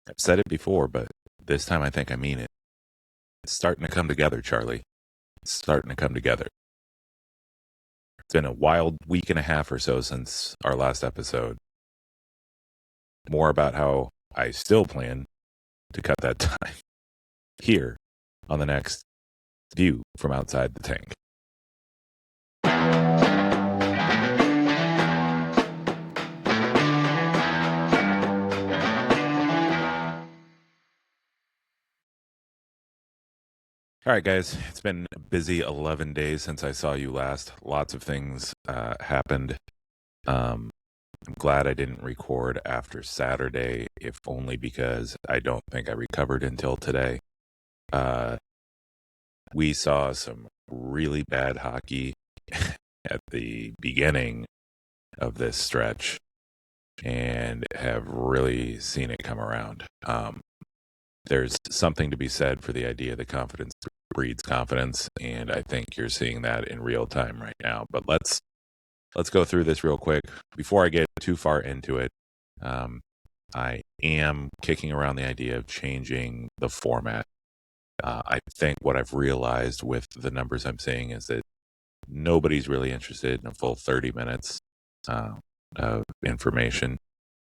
I've said it before, but this time I think I mean it. It's starting to come together, Charlie. It's starting to come together. It's been a wild week and a half or so since our last episode. More about how I still plan to cut that time here on the next View from Outside the Tank. All right, guys, it's been a busy 11 days since I saw you last. Lots of things happened. I'm glad I didn't record after Saturday, if only because I don't think I recovered until today. We saw some really bad hockey at the beginning of this stretch and have really seen it come around. There's something to be said for the idea that confidence breeds confidence, and I think you're seeing that in real time right now. But let's go through this real quick before I get too far into it. I am kicking around the idea of changing the format. I think what I've realized with the numbers I'm seeing is that nobody's really interested in a full 30 minutes of information,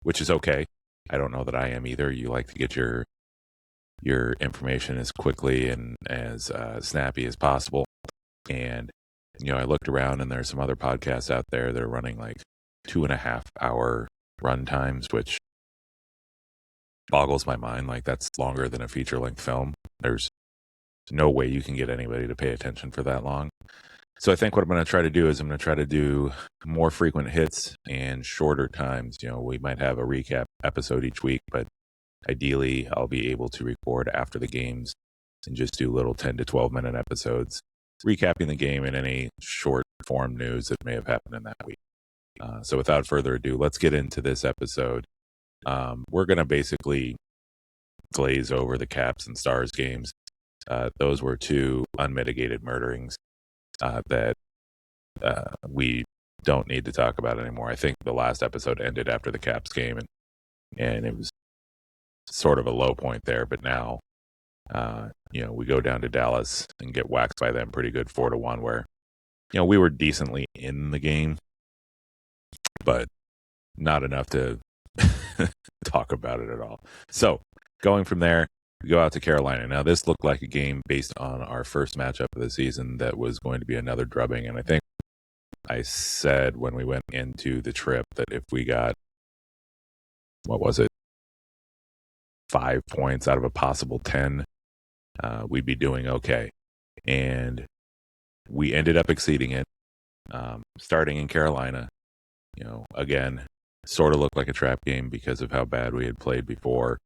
which is okay. I don't know that I am either. You like to get your information as quickly and as snappy as possible. And, I looked around and there's some other podcasts out there that are running like 2.5 hour run times, which boggles my mind. Like, that's longer than a feature length film. There's no way you can get anybody to pay attention for that long. So I think what I'm going to try to do is I'm going to try to do more frequent hits and shorter times. We might have a recap episode each week, but ideally I'll be able to record after the games and just do little 10 to 12 minute episodes, recapping the game and any short form news that may have happened in that week. So without further ado, let's get into this episode. We're going to basically glaze over the Caps and Stars games. Those were two unmitigated murderings that we don't need to talk about anymore. I think the last episode ended after the Caps game, and it was sort of a low point there. But now, we go down to Dallas and get waxed by them pretty good 4-1, where, we were decently in the game, but not enough to talk about it at all. So going from there, we go out to Carolina. Now, this looked like a game based on our first matchup of the season that was going to be another drubbing. And I think I said when we went into the trip that if we got, 5 points out of a possible 10, we'd be doing okay. And we ended up exceeding it, starting in Carolina. Again, sort of looked like a trap game because of how bad we had played before.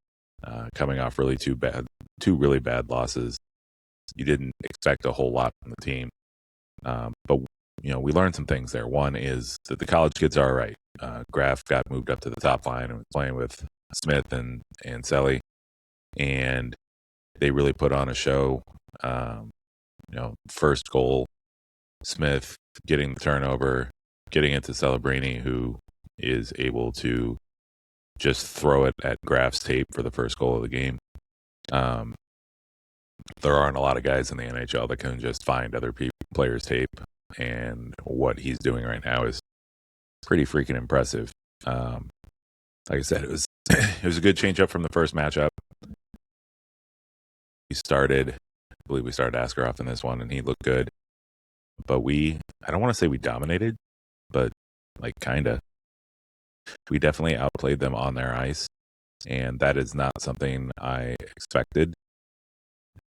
Coming off two really bad losses. You didn't expect a whole lot from the team. But, we learned some things there. One is that the college kids are all right. Graf got moved up to the top line and was playing with Smith and Selly. And they really put on a show. First goal, Smith getting the turnover, getting it to Celebrini, who is able to just throw it at Graf's tape for the first goal of the game. There aren't a lot of guys in the NHL that can just find other players' tape, and what he's doing right now is pretty freaking impressive. Like I said, it was it was a good change up from the first matchup. I believe we started Askarov in this one, and he looked good. But I don't want to say we dominated, but kind of. We definitely outplayed them on their ice, and that is not something I expected.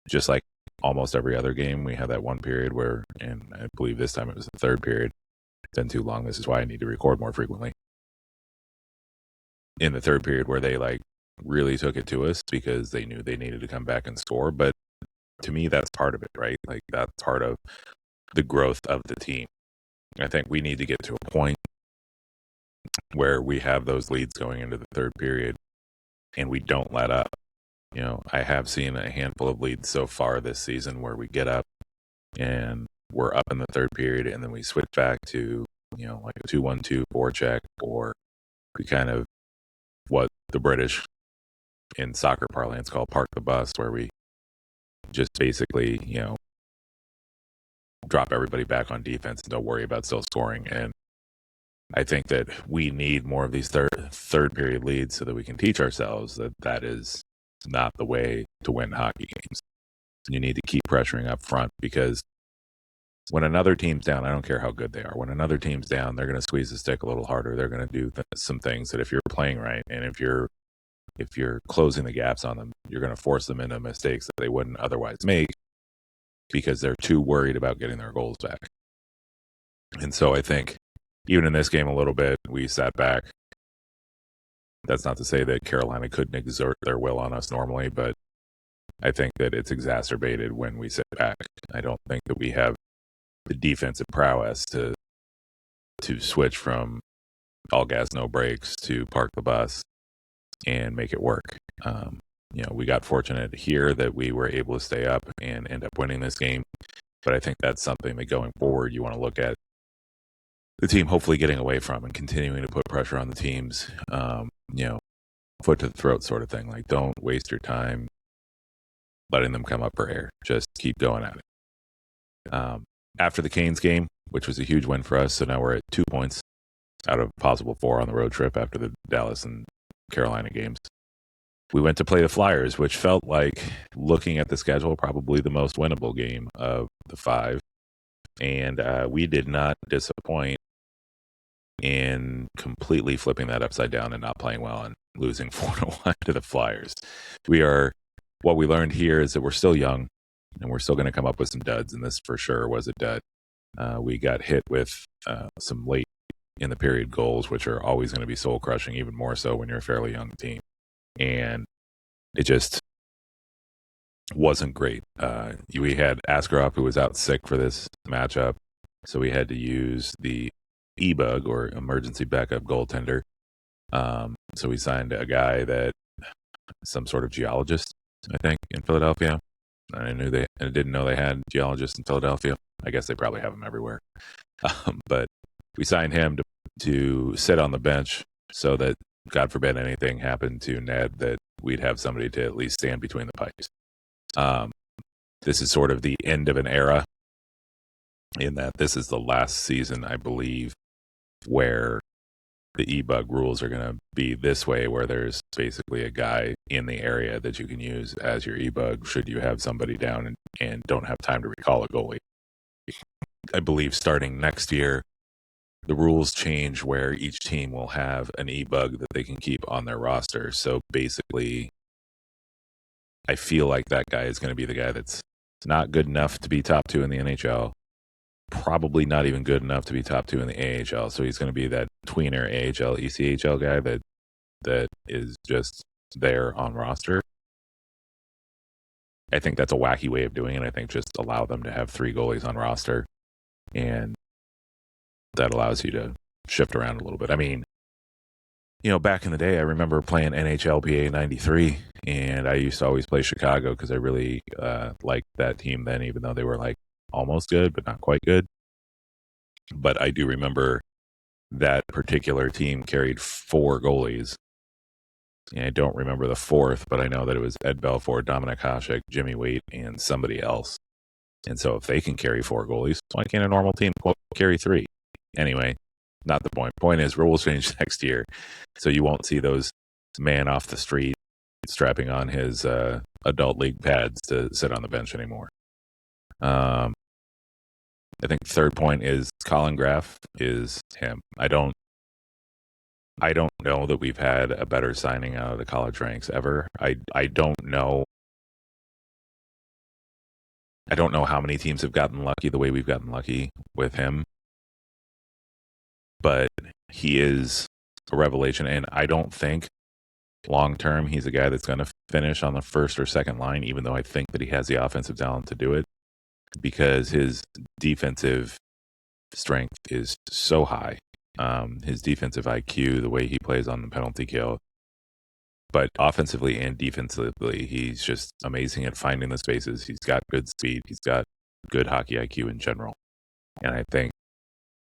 Just like almost every other game, we had that one period where, and I believe this time it was the third period. It's been too long. This is why I need to record more frequently. In the third period where they really took it to us because they knew they needed to come back and score. But to me, that's part of it, right? That's part of the growth of the team. I think we need to get to a point where we have those leads going into the third period and we don't let up. I have seen a handful of leads so far this season where we get up and we're up in the third period and then we switch back to, a 2-1-2 forecheck, or we kind of what the British in soccer parlance called park the bus, where we just basically, drop everybody back on defense and don't worry about still scoring. And I think that we need more of these third period leads so that we can teach ourselves that that is not the way to win hockey games. You need to keep pressuring up front, because when another team's down, I don't care how good they are. When another team's down, they're going to squeeze the stick a little harder. They're going to do some things that if you're playing right and if you're closing the gaps on them, you're going to force them into mistakes that they wouldn't otherwise make because they're too worried about getting their goals back. And so I think even in this game a little bit, we sat back. That's not to say that Carolina couldn't exert their will on us normally, but I think that it's exacerbated when we sit back. I don't think that we have the defensive prowess to switch from all gas, no brakes to park the bus and make it work. We got fortunate here that we were able to stay up and end up winning this game. But I think that's something that going forward, you want to look at the team hopefully getting away from and continuing to put pressure on the teams, foot to the throat sort of thing. Like, don't waste your time letting them come up for air. Just keep going at it. After the Canes game, which was a huge win for us, so now we're at 2 points out of possible 4 on the road trip after the Dallas and Carolina games. We went to play the Flyers, which felt like, looking at the schedule, probably the most winnable game of the 5. And we did not disappoint in completely flipping that upside down and not playing well and losing 4-1 to the Flyers. What we learned here is that we're still young and we're still going to come up with some duds, and this for sure was a dud. We got hit with some late in the period goals, which are always going to be soul crushing, even more so when you're a fairly young team. And it just wasn't great. We had Askarov, who was out sick for this matchup, so we had to use the e-bug, or emergency backup goaltender. So we signed a guy that, some sort of geologist, I think, in Philadelphia. I didn't know they had geologists in Philadelphia. I guess they probably have them everywhere. But we signed him to sit on the bench so that, God forbid anything happened to Ned, that we'd have somebody to at least stand between the pipes. This is sort of the end of an era, in that this is the last season, I believe, where the e-bug rules are going to be this way, where there's basically a guy in the area that you can use as your e-bug should you have somebody down and don't have time to recall a goalie. I believe starting next year, the rules change where each team will have an e-bug that they can keep on their roster. So basically, I feel like that guy is going to be the guy that's not good enough to be top 2 in the NHL, probably not even good enough to be top 2 in the AHL. So he's going to be that tweener AHL, ECHL guy that is just there on roster. I think that's a wacky way of doing it. I think just allow them to have 3 goalies on roster, and that allows you to shift around a little bit. I mean, back in the day, I remember playing NHLPA 93, and I used to always play Chicago because I really liked that team then, even though they were like almost good, but not quite good. But I do remember that particular team carried 4 goalies. And I don't remember the 4th, but I know that it was Ed Belfour, Dominic Hasek, Jimmy Waite, and somebody else. And so if they can carry 4 goalies, why can't a normal team carry 3? Anyway, not the point. Point is, rules change next year, so you won't see those man off the street strapping on his adult league pads to sit on the bench anymore. I think the third point is Colin Graff is him. I don't know that we've had a better signing out of the college ranks ever. I don't know. I don't know how many teams have gotten lucky the way we've gotten lucky with him. But he is a revelation, and I don't think long term he's a guy that's going to finish on the first or second line, even though I think that he has the offensive talent to do it, because his defensive strength is so high. His defensive IQ, the way he plays on the penalty kill, but offensively and defensively, he's just amazing at finding the spaces. He's got good speed. He's got good hockey IQ in general. And I think,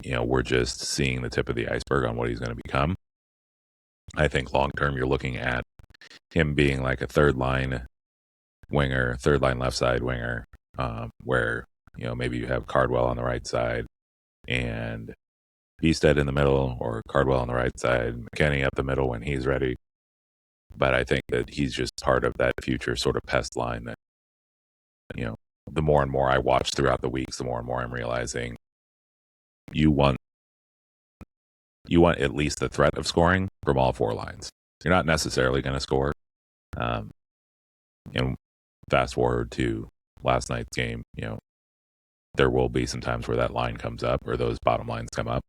we're just seeing the tip of the iceberg on what he's going to become. I think long term, you're looking at him being like a third line winger, third line left side winger, where maybe you have Cardwell on the right side and Beestead in the middle, or Cardwell on the right side, McKenny up the middle when he's ready. But I think that he's just part of that future sort of pest line that, the more and more I watch throughout the weeks, the more and more I'm realizing you want at least the threat of scoring from all four lines. You're not necessarily going to score. And fast forward to last night's game, there will be some times where that line comes up or those bottom lines come up.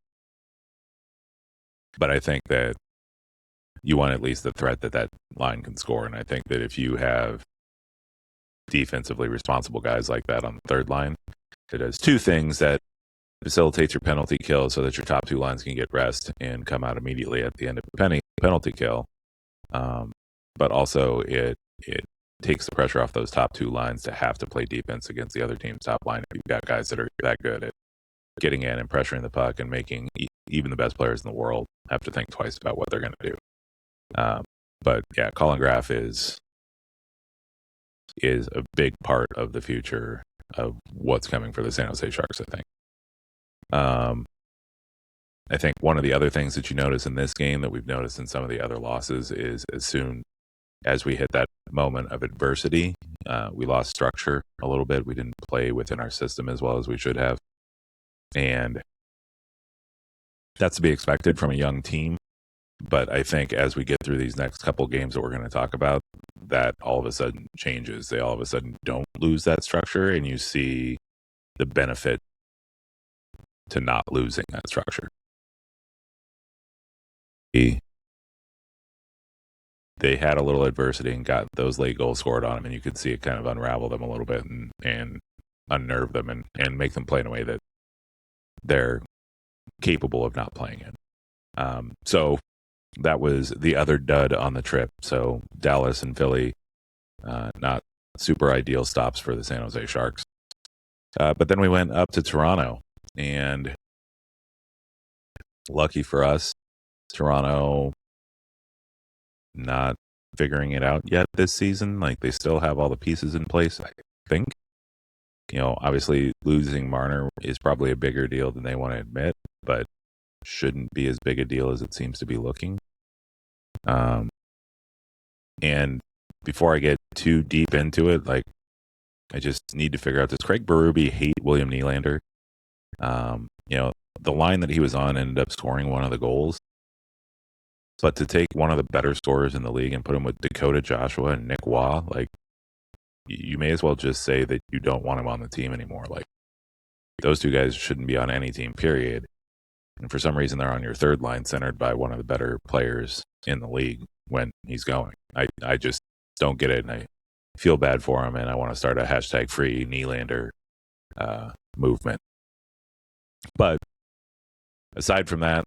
But I think that you want at least the threat that line can score. And I think that if you have defensively responsible guys like that on the third line, it does two things: that facilitates your penalty kill so that your top two lines can get rest and come out immediately at the end of the penalty kill. But also it takes the pressure off those top two lines to have to play defense against the other team's top line. If you've got guys that are that good at getting in and pressuring the puck and making even the best players in the world have to think twice about what they're going to do. But yeah, Colin Graf is a big part of the future of what's coming for the San Jose Sharks, I think. I think one of the other things that you notice in this game that we've noticed in some of the other losses is as soon as we hit that moment of adversity, we lost structure a little bit. We didn't play within our system as well as we should have. And that's to be expected from a young team. But I think as we get through these next couple games that we're going to talk about, that all of a sudden changes. They all of a sudden don't lose that structure, and you see the benefit to not losing that structure. They had a little adversity and got those late goals scored on them, and you could see it kind of unravel them a little bit and unnerve them and make them play in a way that they're capable of not playing in. So that was the other dud on the trip. So Dallas and Philly, not super ideal stops for the San Jose Sharks. But then we went up to Toronto, and lucky for us, Toronto not figuring it out yet this season. Like, they still have all the pieces in place, I think. Obviously losing Marner is probably a bigger deal than they want to admit, but shouldn't be as big a deal as it seems to be looking. And before I get too deep into it, like, I just need to figure out, does Craig Berube hate William Nylander? The line that he was on ended up scoring one of the goals. But to take one of the better scorers in the league and put him with Dakota Joshua and Nick Waugh, like, you may as well just say that you don't want him on the team anymore. Like, those two guys shouldn't be on any team, period. And for some reason, they're on your third line, centered by one of the better players in the league when he's going. I just don't get it, and I feel bad for him, and I want to start a hashtag free Nylander movement. But aside from that,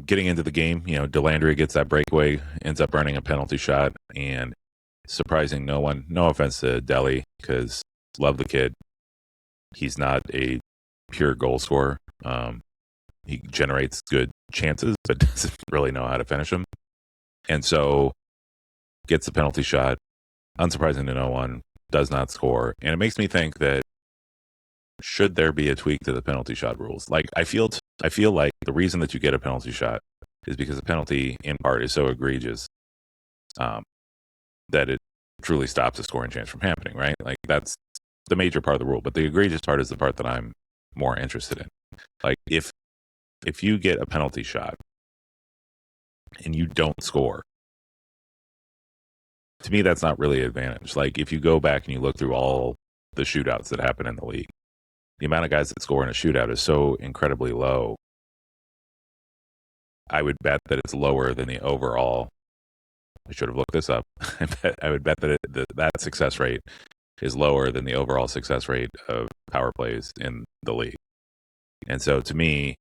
getting into the game, Delandry gets that breakaway, ends up earning a penalty shot, and surprising no one. No offense to Delhi, because love the kid. He's not a pure goal scorer. He generates good chances, but doesn't really know how to finish them. And so gets the penalty shot, unsurprising to no one, does not score. And it makes me think that, should there be a tweak to the penalty shot rules? Like, I feel like the reason that you get a penalty shot is because the penalty, in part, is so egregious that it truly stops a scoring chance from happening, right? Like, that's the major part of the rule. But the egregious part is the part that I'm more interested in. Like, if you get a penalty shot and you don't score, to me, that's not really an advantage. Like, if you go back and you look through all the shootouts that happen in the league, the amount of guys that score in a shootout is so incredibly low. I would bet that it's lower than the overall. I should have looked this up. I would bet that that success rate is lower than the overall success rate of power plays in the league. And so, to me,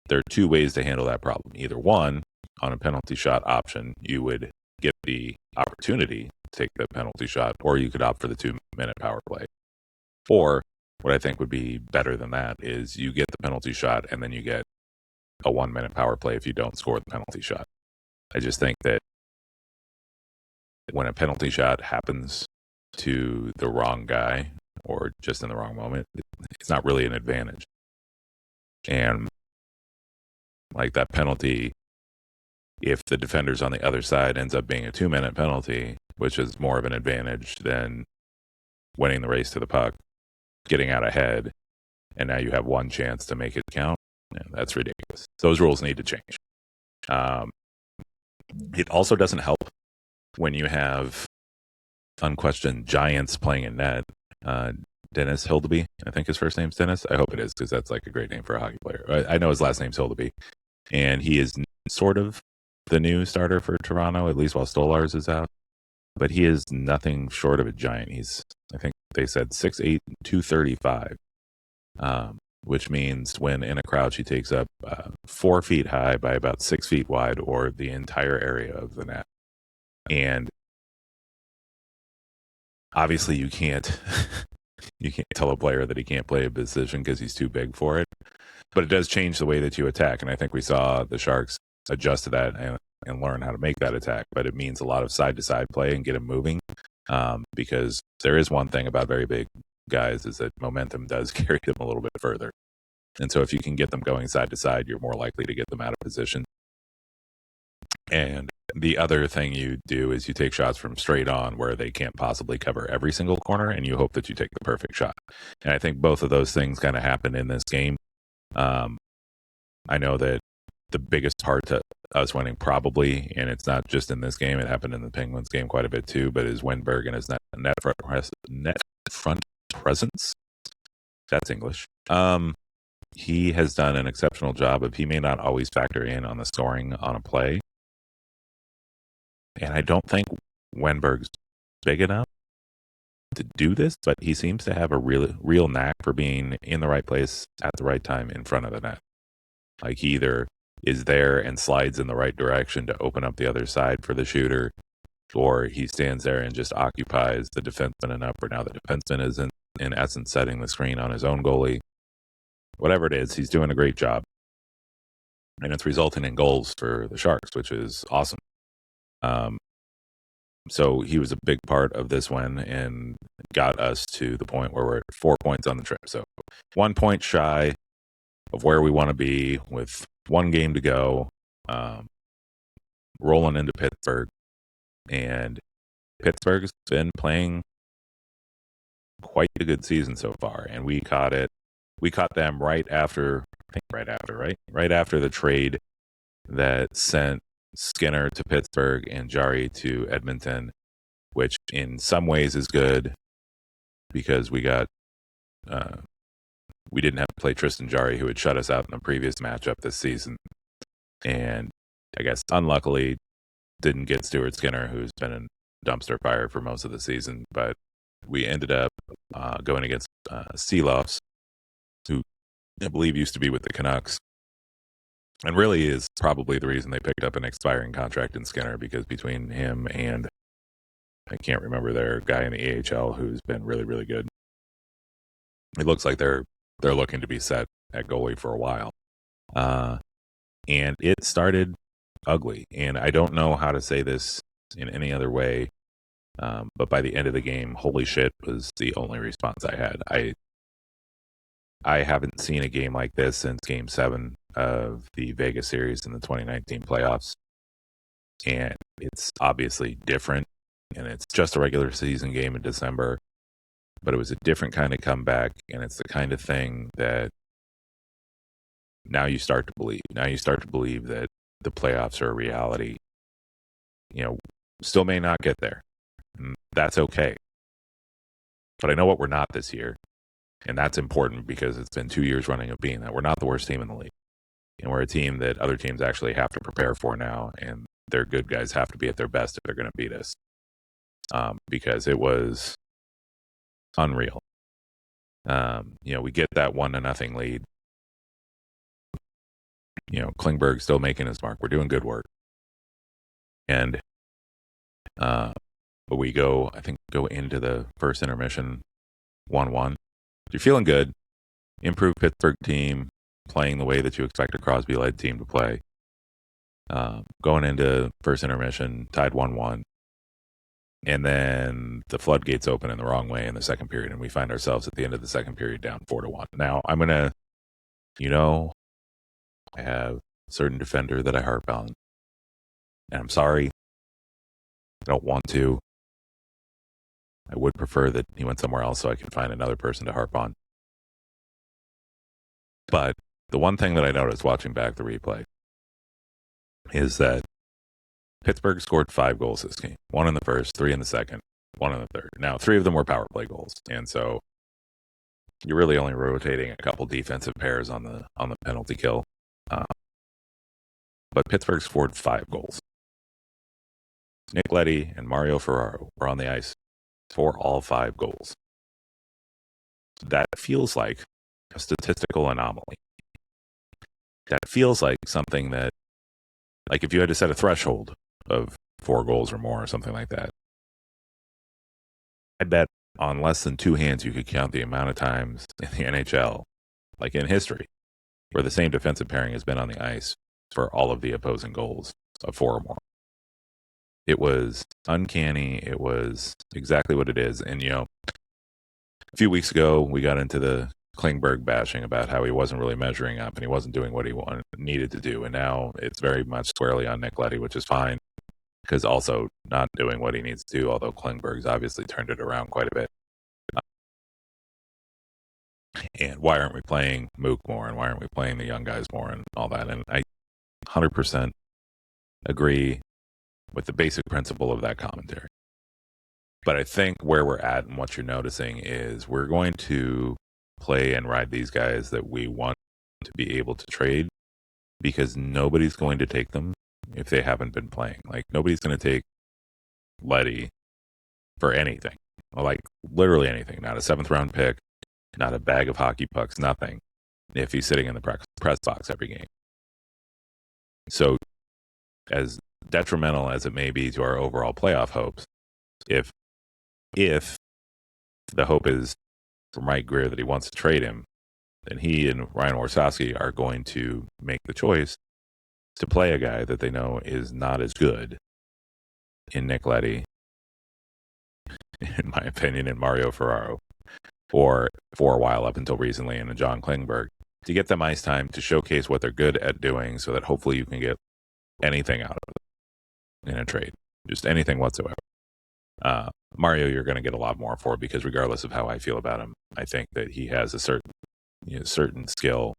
there are two ways to handle that problem. Either one, on a penalty shot option, you would get the opportunity to take the penalty shot, or you could opt for the 2-minute power play. Or what I think would be better than that is you get the penalty shot and then you get a 1-minute power play if you don't score the penalty shot. I just think that when a penalty shot happens to the wrong guy or just in the wrong moment, it's not really an advantage. And like that penalty, if the defender's on the other side, ends up being a 2-minute penalty, which is more of an advantage than winning the race to the puck, getting out ahead, and now you have one chance to make it count. And that's ridiculous. Those rules need to change. It also doesn't help when you have unquestioned giants playing in net. Dennis Hildeby, I think his first name's Dennis. I hope it is, because that's like a great name for a hockey player. I know his last name's Hildeby, and he is sort of the new starter for Toronto, at least while Stolarz is out. But he is nothing short of a giant. He's, I think they said 6'8", 235, which means when in a crouch, he takes up 4 feet high by about 6 feet wide, or the entire area of the net. And obviously, you can't tell a player that he can't play a position because he's too big for it. But it does change the way that you attack, and I think we saw the Sharks adjust to that and learn how to make that attack. But it means a lot of side-to-side play and get him moving, because there is one thing about very big guys, is that momentum does carry them a little bit further. And so if you can get them going side to side, you're more likely to get them out of position. And the other thing you do is you take shots from straight on where they can't possibly cover every single corner, and you hope that you take the perfect shot. And I think both of those things kind of happened in this game. I know that the biggest part to us winning, probably, and it's not just in this game, it happened in the Penguins game quite a bit too, but is Wenberg and his net front presence. That's English. He has done an exceptional job of, he may not always factor in on the scoring on a play. And I don't think Wenberg's big enough to do this, but he seems to have a real knack for being in the right place at the right time in front of the net. Like, he either is there and slides in the right direction to open up the other side for the shooter, or he stands there and just occupies the defenseman enough where now the defenseman is in essence setting the screen on his own goalie. Whatever it is, he's doing a great job. And it's resulting in goals for the Sharks, which is awesome. So he was a big part of this win and got us to the point where we're at 4 points on the trip. So 1 point shy of where we want to be with 1 game to go, rolling into Pittsburgh. And Pittsburgh's been playing quite a good season so far. And we caught them right after the trade that sent Skinner to Pittsburgh and Jari to Edmonton, which in some ways is good because we didn't have to play Tristan Jari, who had shut us out in the previous matchup this season. And I guess unluckily didn't get Stuart Skinner, who's been in dumpster fire for most of the season, but we ended up going against Seeloffs, who I believe used to be with the Canucks, and really is probably the reason they picked up an expiring contract in Skinner, because between him and, I can't remember, their guy in the AHL who's been really, really good, it looks like they're looking to be set at goalie for a while. And it started ugly, and I don't know how to say this in any other way, but by the end of the game, holy shit was the only response I had. I haven't seen a game like this since Game 7 of the Vegas series in the 2019 playoffs. And it's obviously different, and it's just a regular season game in December, but it was a different kind of comeback, and it's the kind of thing that now you start to believe. Now you start to believe that the playoffs are a reality. You know, still may not get there, and that's okay. But I know what we're not this year. And that's important because it's been 2 years running of being that. We're not the worst team in the league. And we're a team that other teams actually have to prepare for now. And their good guys have to be at their best if they're going to beat us. Because it was unreal. We get that 1-0 lead. Klingberg still making his mark. We're doing good work. And but we go into the first intermission 1-1. You're feeling good. Improved Pittsburgh team, playing the way that you expect a Crosby-led team to play. Going into first intermission, tied 1-1. And then the floodgates open in the wrong way in the second period, and we find ourselves at the end of the second period down 4-1. Now, I'm going to, I have a certain defender that I harp on, and I'm sorry. I don't want to. I would prefer that he went somewhere else so I can find another person to harp on. But the one thing that I noticed watching back the replay is that Pittsburgh scored 5 goals this game. 1 in the first, 3 in the second, 1 in the third. Now, 3 of them were power play goals. And so you're really only rotating a couple defensive pairs on the penalty kill. But Pittsburgh scored 5 goals. Nick Leddy and Mario Ferraro were on the ice for all 5 goals. That feels like a statistical anomaly. That feels like something that, like if you had to set a threshold of 4 goals or more or something like that, I bet on less than 2 hands you could count the amount of times in the NHL, like in history, where the same defensive pairing has been on the ice for all of the opposing goals of 4 or more. It was uncanny. It was exactly what it is. And, a few weeks ago, we got into the Klingberg bashing about how he wasn't really measuring up and he wasn't doing what he needed to do. And now it's very much squarely on Nick Leddy, which is fine, because also not doing what he needs to do, although Klingberg's obviously turned it around quite a bit. And why aren't we playing Mook more, and why aren't we playing the young guys more, and all that? And I 100% agree with the basic principle of that commentary. But I think where we're at and what you're noticing is we're going to play and ride these guys that we want to be able to trade, because nobody's going to take them if they haven't been playing. Like, nobody's going to take Leddy for anything. Like, literally anything. Not a 7th round pick, not a bag of hockey pucks, nothing, if he's sitting in the press box every game. So, as detrimental as it may be to our overall playoff hopes, if the hope is from Mike Greer that he wants to trade him, then he and Ryan Warsawski are going to make the choice to play a guy that they know is not as good in Nick Leddy, in my opinion, in Mario Ferraro, or for a while up until recently in John Klingberg, to get them ice time to showcase what they're good at doing, so that hopefully you can get anything out of it in a trade, just anything whatsoever. Mario, you're going to get a lot more for, because regardless of how I feel about him, I think that he has a certain skill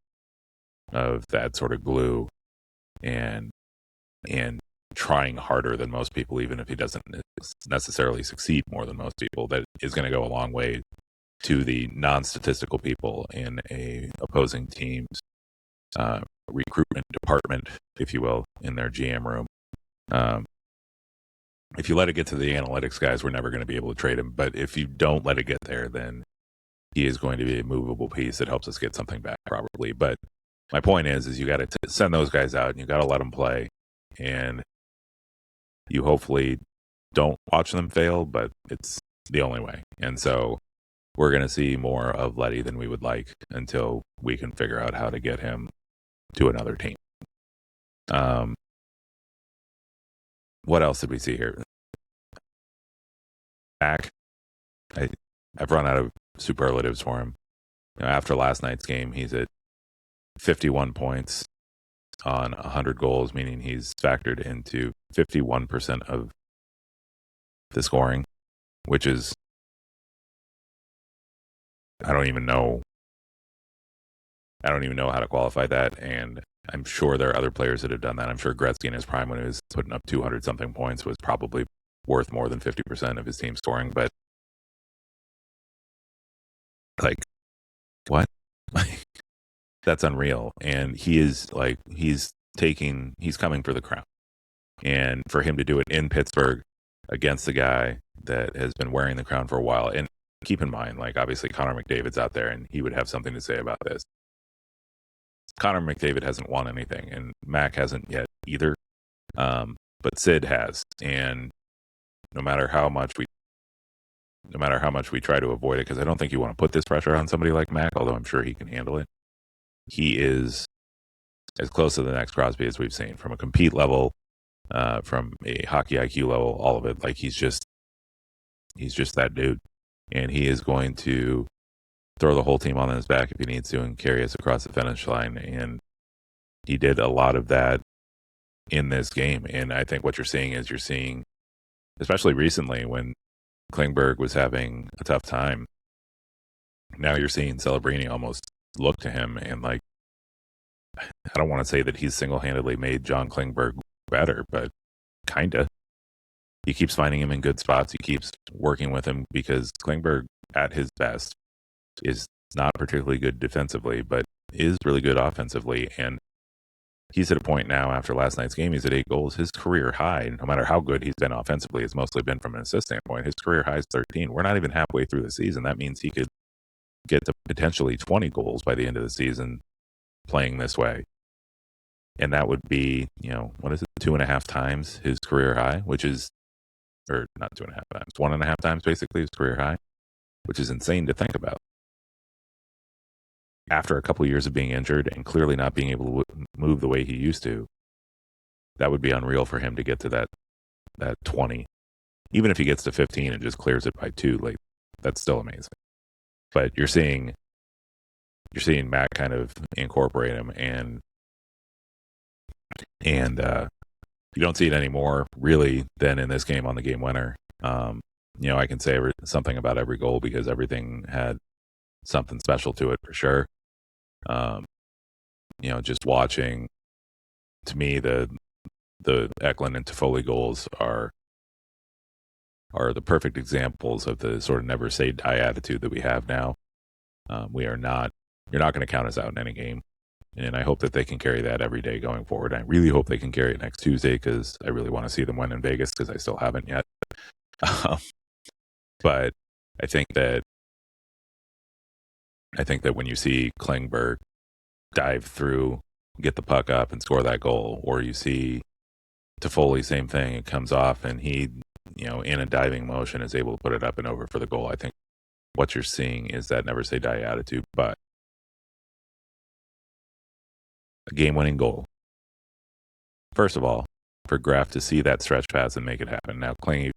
of that sort of glue and trying harder than most people, even if he doesn't necessarily succeed more than most people, that is going to go a long way to the non-statistical people in a opposing team's recruitment department, if you will, in their GM room. If you let it get to the analytics guys, we're never going to be able to trade him. But if you don't let it get there, then he is going to be a movable piece that helps us get something back, probably. But my point is you got to send those guys out, and you got to let them play, and you hopefully don't watch them fail, but it's the only way. And so we're going to see more of Leddy than we would like until we can figure out how to get him to another team. What else did we see here? Back, I've run out of superlatives for him. After last night's game, he's at 51 points on 100 goals, meaning he's factored into 51% of the scoring, which is, I don't even know how to qualify that. And I'm sure there are other players that have done that. I'm sure Gretzky in his prime, when he was putting up 200 something points, was probably worth more than 50% of his team scoring. But like, what? That's unreal. And he's coming for the crown. And for him to do it in Pittsburgh against the guy that has been wearing the crown for a while. And keep in mind, like, obviously Connor McDavid's out there and he would have something to say about this. Connor McDavid hasn't won anything, and Mac hasn't yet either. But Sid has. And no matter how much we try to avoid it, because I don't think you want to put this pressure on somebody like Mac, although I'm sure he can handle it. He is as close to the next Crosby as we've seen, from a compete level, from a hockey IQ level, all of it. Like, he's just He's just that dude. And he is going to throw the whole team on his back if he needs to and carry us across the finish line. And he did a lot of that in this game. And I think what you're seeing is especially recently when Klingberg was having a tough time, now you're seeing Celebrini almost look to him and like, I don't want to say that he's single-handedly made John Klingberg better, but kind of. He keeps finding him in good spots. He keeps working with him because Klingberg at his best is not particularly good defensively, but is really good offensively. And he's at a point now after last night's game, he's at 8 goals. His career high, no matter how good he's been offensively, it's mostly been from an assist standpoint. His career high is 13. We're not even halfway through the season. That means he could get to potentially 20 goals by the end of the season playing this way. And that would be, 2.5 times his career high, which is, or not 2.5 times, 1.5 times basically his career high, which is insane to think about. After a couple of years of being injured and clearly not being able to move the way he used to, that would be unreal for him to get to that 20. Even if he gets to 15 and just clears it by 2, like that's still amazing. But you're seeing Matt kind of incorporate him, and you don't see it anymore really than in this game on the game winner. I can say something about every goal because everything had something special to it for sure. Just watching, to me, the Eklund and Toffoli goals are the perfect examples of the sort of never say die attitude that we have now. You're not going to count us out in any game. And I hope that they can carry that every day going forward. I really hope they can carry it next Tuesday because I really want to see them win in Vegas because I still haven't yet. But I think that when you see Klingberg dive through, get the puck up and score that goal, or you see Toffoli, same thing, it comes off and he, in a diving motion is able to put it up and over for the goal. I think what you're seeing is that never say die attitude, but a game-winning goal. First of all, for Graf to see that stretch pass and make it happen. Now, Kling,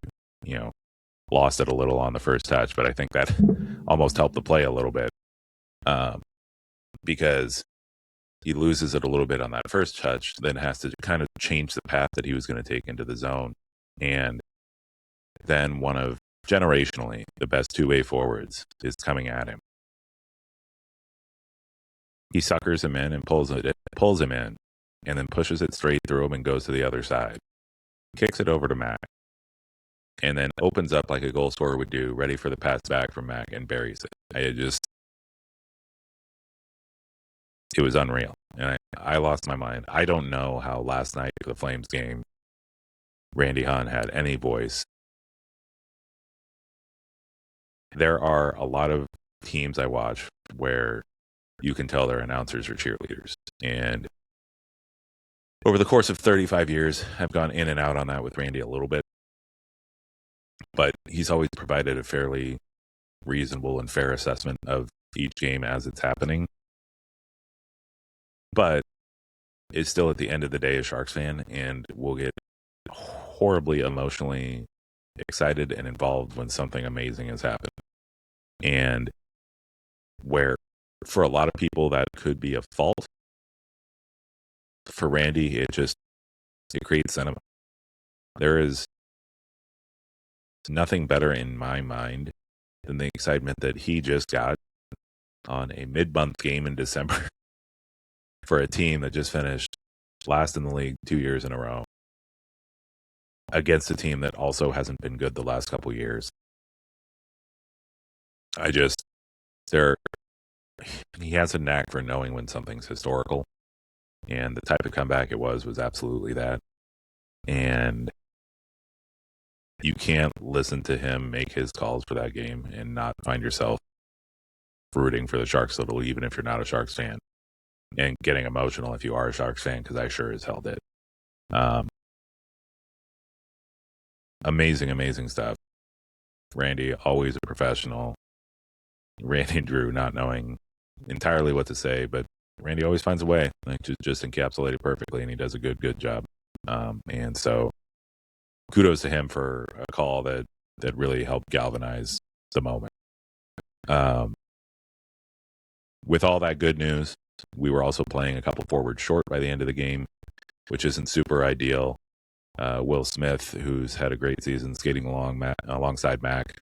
lost it a little on the first touch, but I think that almost helped the play a little bit because he loses it a little bit on that first touch, then has to kind of change the path that he was going to take into the zone. And then one of, generationally, the best two-way forwards is coming at him. He suckers him in and pulls him in, and then pushes it straight through him and goes to the other side. Kicks it over to Mac, and then opens up like a goal scorer would do, ready for the pass back from Mac, and buries it. It was unreal, and I lost my mind. I don't know how last night, the Flames game, Randy Hahn had any voice. There are a lot of teams I watch where you can tell their announcers are cheerleaders. And over the course of 35 years, I've gone in and out on that with Randy a little bit. But he's always provided a fairly reasonable and fair assessment of each game as it's happening. But is still at the end of the day a Sharks fan and will get horribly emotionally excited and involved when something amazing has happened. And where for a lot of people that could be a fault, for Randy it creates sentiment. There is nothing better in my mind than the excitement that he just got on a mid-month game in December for a team that just finished last in the league 2 years in a row against a team that also hasn't been good the last couple years. He has a knack for knowing when something's historical, and the type of comeback it was absolutely that. And you can't listen to him make his calls for that game and not find yourself rooting for the Sharks a little, even if you're not a Sharks fan, and getting emotional if you are a Sharks fan, because I sure as hell did. Amazing stuff. Randy, always a professional. Randy and Drew not knowing entirely what to say, but Randy always finds a way, like just encapsulate it perfectly, and he does a good job. And so kudos to him for a call that that really helped galvanize the moment. With all that good news, we were also playing a couple forward short by the end of the game, which isn't super ideal. Will Smith, who's had a great season skating alongside Mac,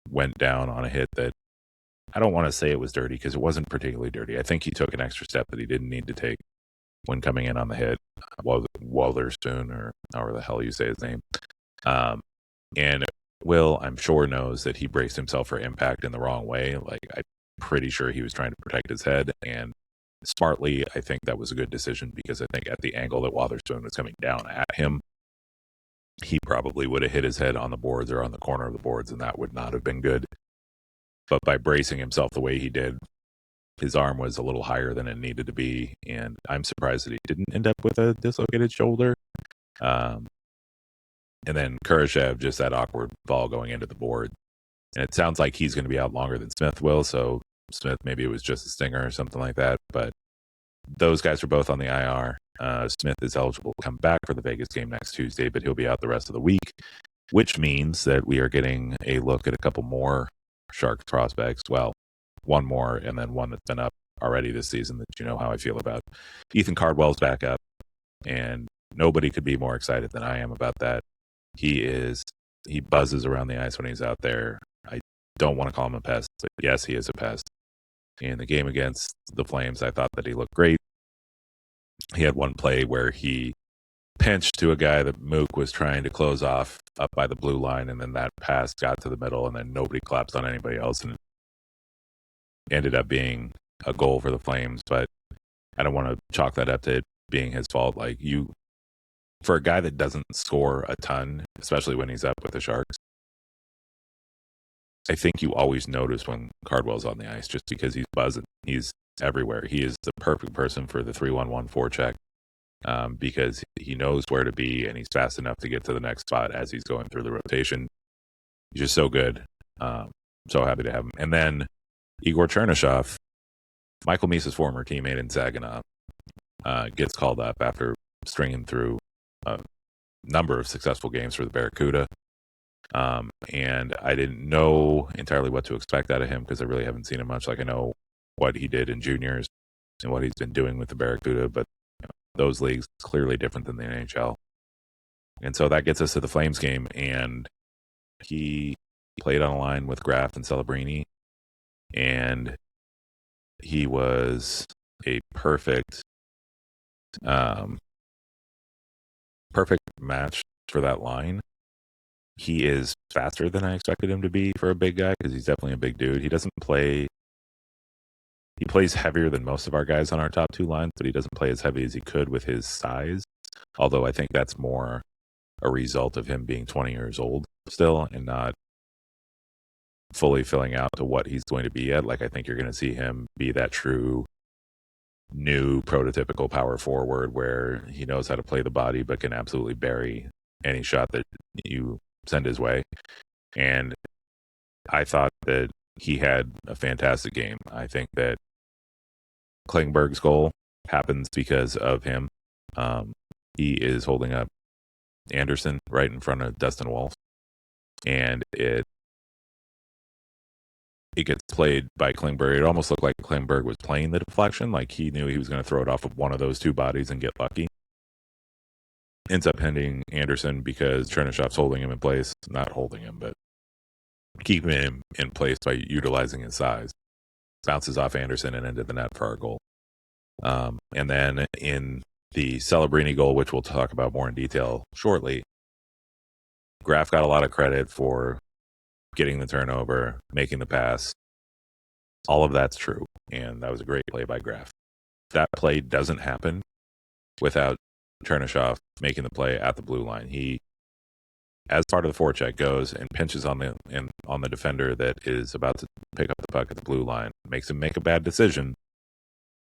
went down on a hit that I don't want to say it was dirty because it wasn't particularly dirty. I think he took an extra step that he didn't need to take when coming in on the hit. Wotherspoon, or however the hell you say his name. And Will, I'm sure, knows that he braced himself for impact in the wrong way. Like, I'm pretty sure he was trying to protect his head, and smartly, I think that was a good decision, because I think at the angle that Wotherspoon was coming down at him, he probably would have hit his head on the boards or on the corner of the boards, and that would not have been good. But by bracing himself the way he did, his arm was a little higher than it needed to be, and I'm surprised that he didn't end up with a dislocated shoulder. And then Kurashev, just that awkward ball going into the board. And it sounds like he's going to be out longer than Smith will, so Smith, maybe it was just a stinger or something like that. But those guys are both on the IR. Smith is eligible to come back for the Vegas game next Tuesday, but he'll be out the rest of the week, which means that we are getting a look at a couple more Sharks prospects. Well, one more, and then one that's been up already this season that you know how I feel about. Ethan Cardwell's back up, and nobody could be more excited than I am about that. He buzzes around the ice when he's out there. I don't want to call him a pest, but yes, he is a pest. In the game against the Flames, I thought that he looked great. He had one play where he pinched to a guy that Mook was trying to close off up by the blue line, and then that pass got to the middle, and then nobody collapsed on anybody else, and it ended up being a goal for the Flames. But I don't want to chalk that up to it being his fault. Like, for a guy that doesn't score a ton, especially when he's up with the Sharks, I think you always notice when Cardwell's on the ice, just because he's buzzing. He's everywhere. He is the perfect person for the 3-1-1 forecheck, because he knows where to be, and he's fast enough to get to the next spot as he's going through the rotation. He's just so good. So happy to have him. And then Igor Chernyshov, Michael Misa's former teammate in Saginaw, gets called up after stringing through a number of successful games for the Barracuda. And I didn't know entirely what to expect out of him, because I really haven't seen him much. Like, I know what he did in juniors and what he's been doing with the Barracuda, but those leagues clearly different than the NHL. And so that gets us to the Flames game, and he played on a line with Graff and Celebrini, and he was a perfect match for that line. He is faster than I expected him to be for a big guy, because he's definitely a big dude. He plays heavier than most of our guys on our top two lines, but he doesn't play as heavy as he could with his size. Although I think that's more a result of him being 20 years old still, and not fully filling out to what he's going to be at. Like, I think you're going to see him be that true new prototypical power forward, where he knows how to play the body but can absolutely bury any shot that you send his way. And I thought that he had a fantastic game. I think that Klingberg's goal happens because of him. He is holding up Anderson right in front of Dustin Wolf, and it gets played by Klingberg. It almost looked like Klingberg was playing the deflection, like he knew he was going to throw it off of one of those two bodies and get lucky. Ends up hitting Anderson because Chernyshov's holding him in place. Not holding him, but keeping him in place by utilizing his size. Bounces off Anderson and into the net for our goal. And then in the Celebrini goal, which we'll talk about more in detail shortly, Graff got a lot of credit for getting the turnover, making the pass. All of that's true, and that was a great play by Graff. That play doesn't happen without Chernyshov making the play at the blue line. He, as part of the forecheck, goes and pinches on the defender that is about to pick up the puck at the blue line, makes him make a bad decision.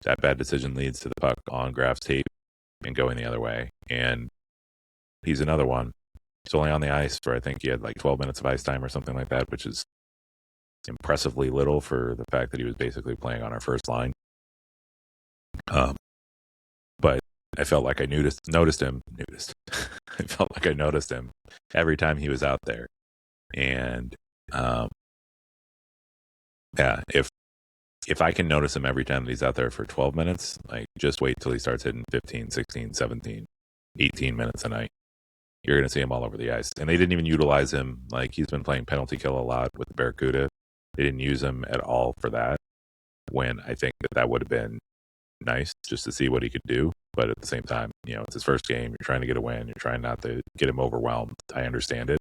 That bad decision leads to the puck on Graff's tape and going the other way. And he's another one. He's only on the ice for, I think he had like 12 minutes of ice time or something like that, which is impressively little for the fact that he was basically playing on our first line. But I felt like I noticed him. I felt like I noticed him every time he was out there. And yeah, if I can notice him every time that he's out there for 12 minutes, like just wait till he starts hitting 15, 16, 17, 18 minutes a night. You're going to see him all over the ice. And they didn't even utilize him. Like, he's been playing penalty kill a lot with the Barracuda. They didn't use him at all for that, when I think that would have been nice just to see what he could do. But at the same time, it's his first game. You're trying to get a win. You're trying not to get him overwhelmed. I understand it.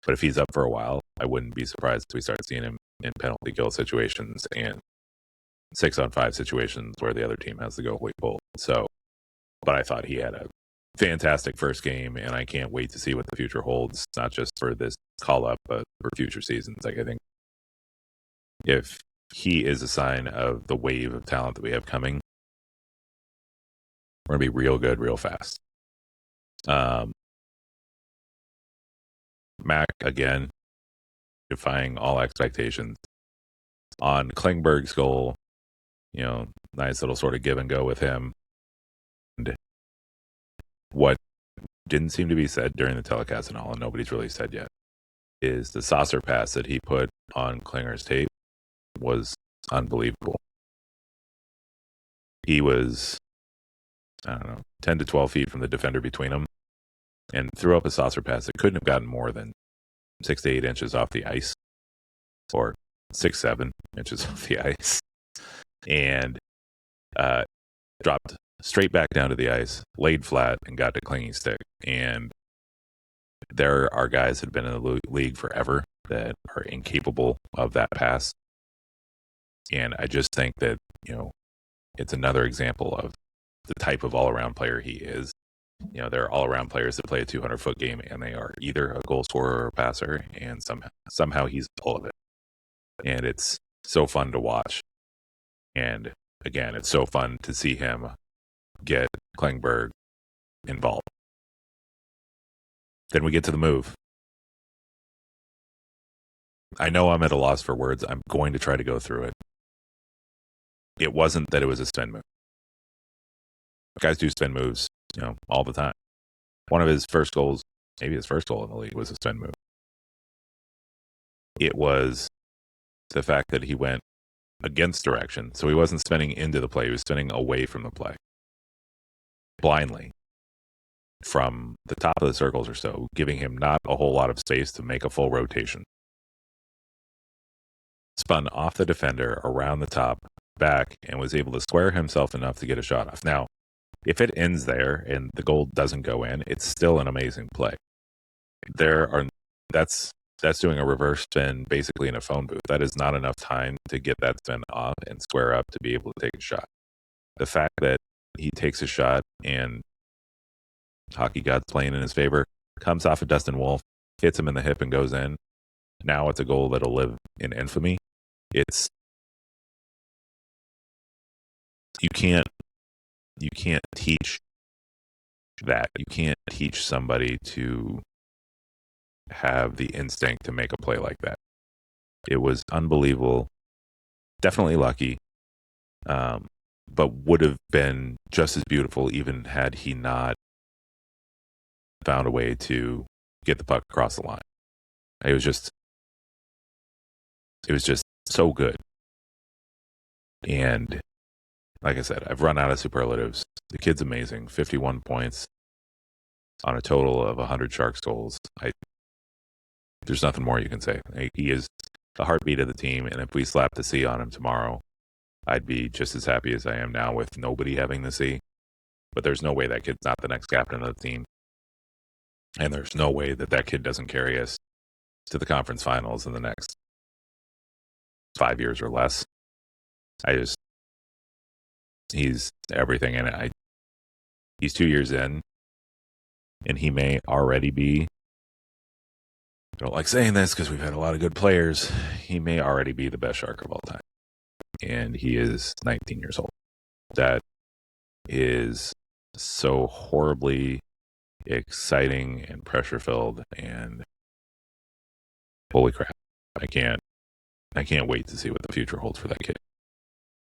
But if he's up for a while, I wouldn't be surprised if we start seeing him in penalty kill situations and 6-on-5 situations where the other team has to go way pull. So, but I thought he had a fantastic first game, and I can't wait to see what the future holds, not just for this call up, but for future seasons. Like, I think if he is a sign of the wave of talent that we have coming, we're going to be real good, real fast. Mac, again, defying all expectations. On Klingberg's goal, nice little sort of give and go with him. And what didn't seem to be said during the telecast and all, and nobody's really said yet, is the saucer pass that he put on Klinger's tape was unbelievable. He was, 10 to 12 feet from the defender between them, and threw up a saucer pass that couldn't have gotten more than 6 to 8 inches off the ice, or 6-7 inches off the ice, and dropped straight back down to the ice, laid flat, and got to Klingy's stick. And there are guys that have been in the league forever that are incapable of that pass. And I just think that, it's another example of the type of all-around player he is. There are all-around players that play a 200-foot game, and they are either a goal scorer or a passer, and somehow he's all of it. And it's so fun to watch. And again, it's so fun to see him get Klingberg involved. Then we get to the move. I know I'm at a loss for words. I'm going to try to go through it. It wasn't that it was a spin move. Guys do spin moves, all the time. One of his first goals, maybe his first goal in the league, was a spin move. It was the fact that he went against direction. So he wasn't spinning into the play. He was spinning away from the play. Blindly. From the top of the circles or so, giving him not a whole lot of space to make a full rotation. Spun off the defender, around the top, back, and was able to square himself enough to get a shot off. Now, if it ends there and the goal doesn't go in, it's still an amazing play. That's doing a reverse spin basically in a phone booth. That is not enough time to get that spin off and square up to be able to take a shot. The fact that he takes a shot and hockey god's playing in his favor, comes off of Dustin Wolf, hits him in the hip and goes in. Now it's a goal that'll live in infamy. You can't teach that. You can't teach somebody to have the instinct to make a play like that. It was unbelievable. Definitely lucky. But would have been just as beautiful even had he not found a way to get the puck across the line. It was just so good. And like I said, I've run out of superlatives. The kid's amazing. 51 points on a total of 100 Sharks goals. There's nothing more you can say. He is the heartbeat of the team, and if we slap the C on him tomorrow, I'd be just as happy as I am now with nobody having the C. But there's no way that kid's not the next captain of the team. And there's no way that kid doesn't carry us to the conference finals in the next 5 years or less. He's everything in it. He's 2 years in, and he may already be, I don't like saying this because we've had a lot of good players, he may already be the best Shark of all time. And he is 19 years old. That is so horribly exciting and pressure-filled, and holy crap. I can't wait to see what the future holds for that kid.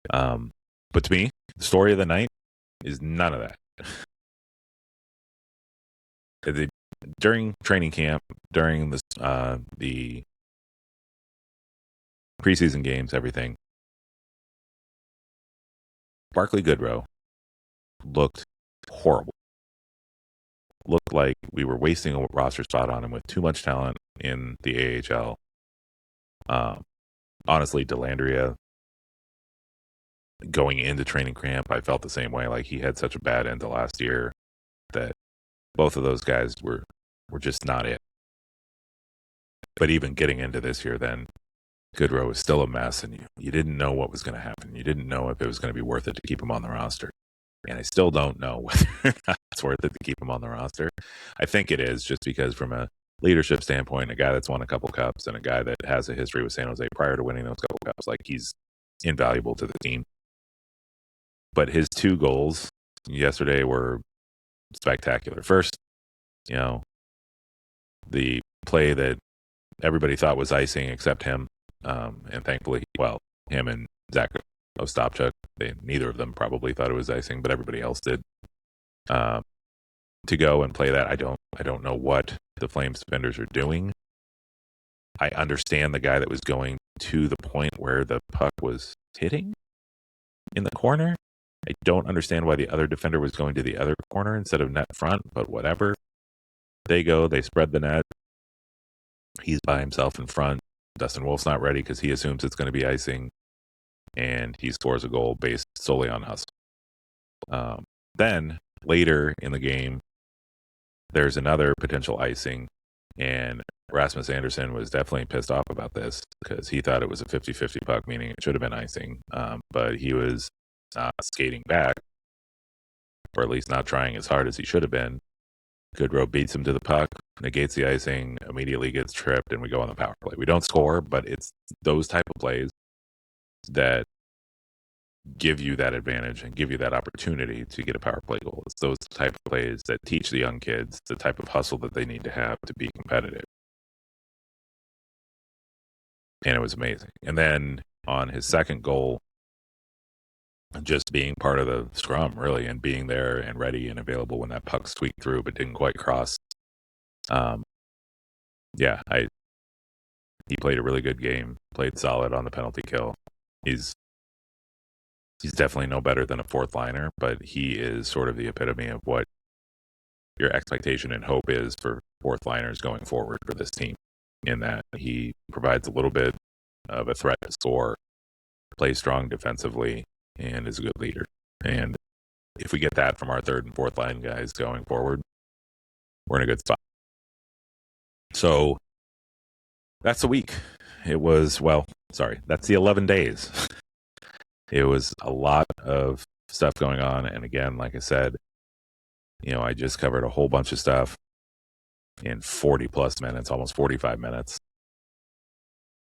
But to me, the story of the night is none of that. During training camp, during the the preseason games, everything. Barkley Goodrow looked horrible. Looked like we were wasting a roster spot on him with too much talent in the AHL. Honestly, Delandria, going into training camp, I felt the same way. Like, he had such a bad end to last year that both of those guys were just not it. But even getting into this year, then Goodrow was still a mess, and you didn't know what was going to happen. You didn't know if it was going to be worth it to keep him on the roster. And I still don't know whether or not it's worth it to keep him on the roster. I think it is, just because from a leadership standpoint, a guy that's won a couple cups and a guy that has a history with San Jose prior to winning those couple cups, like, he's invaluable to the team. But his 2 goals yesterday were spectacular. First, the play that everybody thought was icing except him, and thankfully, him and Zach Ostapchuk, neither of them probably thought it was icing, but everybody else did. To go and play that, I don't know what the Flames defenders are doing. I understand the guy that was going to the point where the puck was hitting in the corner. I don't understand why the other defender was going to the other corner instead of net front, but whatever. They go, they spread the net. He's by himself in front. Dustin Wolf's not ready because he assumes it's going to be icing, and he scores a goal based solely on hustle. Then later in the game, there's another potential icing, and Rasmus Anderson was definitely pissed off about this because he thought it was a 50-50 puck, meaning it should have been icing, but he was skating back, or at least not trying as hard as he should have been. Goodrow beats him to the puck, negates the icing, immediately gets tripped, and we go on the power play. We don't score, but it's those type of plays that give you that advantage and give you that opportunity to get a power play goal. It's those type of plays that teach the young kids the type of hustle that they need to have to be competitive. And it was amazing. And then on his second goal, just being part of the scrum, really, and being there and ready and available when that puck squeaked through but didn't quite cross. He played a really good game, played solid on the penalty kill. He's definitely no better than a fourth liner, but he is sort of the epitome of what your expectation and hope is for fourth liners going forward for this team, in that he provides a little bit of a threat to score, plays strong defensively, and is a good leader. And if we get that from our third and fourth line guys going forward, we're in a good spot. So that's a week. That's the 11 days. It was a lot of stuff going on. And again, like I said, I just covered a whole bunch of stuff in 40 plus minutes, almost 45 minutes.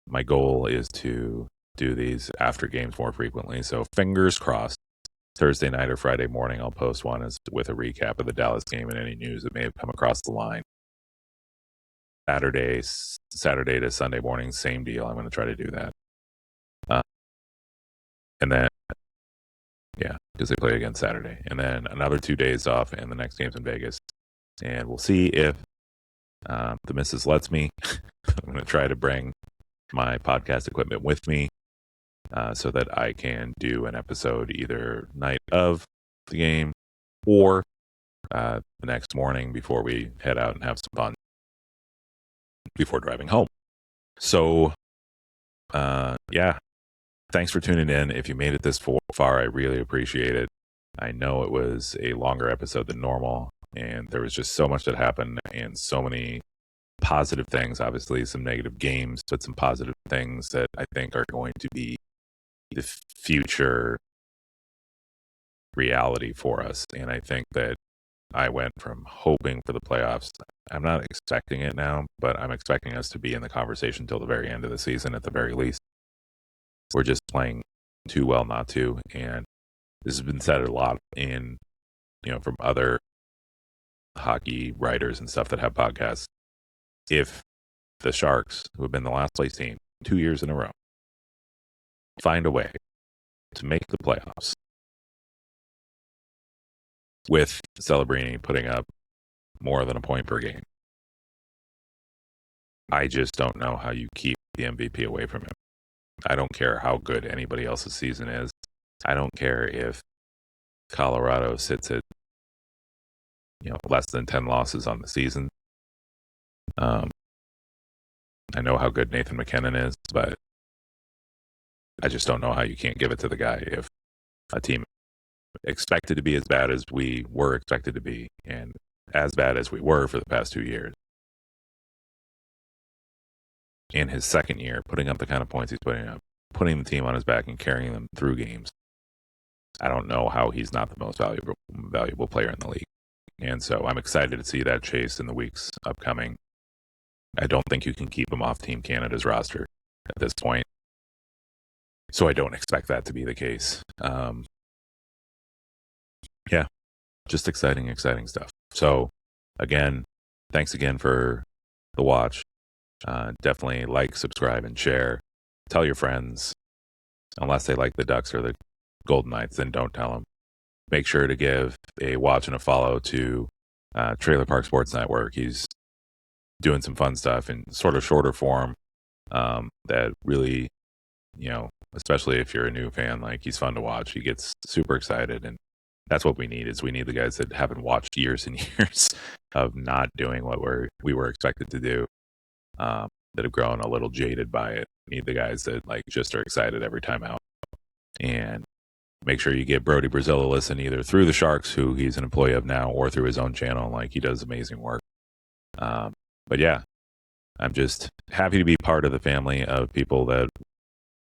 My goal is to do these after games more frequently. So fingers crossed, Thursday night or Friday morning, I'll post one with a recap of the Dallas game and any news that may have come across the line. Saturday to Sunday morning, same deal. I'm going to try to do that. And then, because they play again Saturday. And then another 2 days off, and the next game's in Vegas. And we'll see if the missus lets me. I'm going to try to bring my podcast equipment with me so that I can do an episode either night of the game or the next morning before we head out and have some fun before driving home. So, thanks for tuning in. If you made it this far, I really appreciate it. I know it was a longer episode than normal, and there was just so much that happened and so many positive things, obviously some negative games, but some positive things that I think are going to be the future reality for us. And I think that I went from hoping for the playoffs. I'm not expecting it now, but I'm expecting us to be in the conversation till the very end of the season at the very least. We're just playing too well not to. And this has been said a lot from other hockey writers and stuff that have podcasts. If the Sharks, who have been the last place team 2 years in a row, find a way to make the playoffs with Celebrini putting up more than a point per game, I just don't know how you keep the MVP away from him. I don't care how good anybody else's season is. I don't care if Colorado sits at less than 10 losses on the season. I know how good Nathan McKinnon is, but I just don't know how you can't give it to the guy if a team expected to be as bad as we were expected to be, and as bad as we were for the past 2 years. In his second year, putting up the kind of points he's putting up, putting the team on his back and carrying them through games. I don't know how he's not the most valuable player in the league. And so I'm excited to see that chase in the weeks upcoming. I don't think you can keep him off Team Canada's roster at this point. So I don't expect that to be the case. Yeah, just exciting stuff. So again, thanks again for the watch. Definitely like, subscribe, and share. Tell your friends. Unless they like the Ducks or the Golden Knights, then don't tell them. Make sure to give a watch and a follow to Trailer Park Sports Network. He's doing some fun stuff in sort of shorter form that really, especially if you're a new fan, like, he's fun to watch. He gets super excited, and that's what we need. Is we need the guys that haven't watched years and years of not doing what we were expected to do, that have grown a little jaded by it. We need the guys that just are excited every time out. And make sure you give Brody Brazil a listen, either through the Sharks, who he's an employee of now, or through his own channel. He does amazing work. But yeah, I'm just happy to be part of the family of people that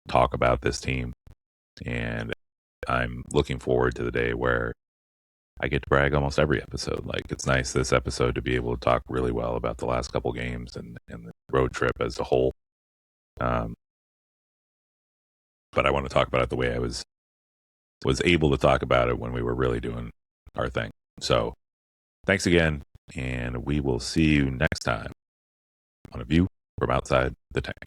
talk about this team. And I'm looking forward to the day where I get to brag almost every episode. It's nice this episode to be able to talk really well about the last couple games and the road trip as a whole. But I want to talk about it the way I was able to talk about it when we were really doing our thing. So thanks again, and we will see you next time on A View from Outside the Tank.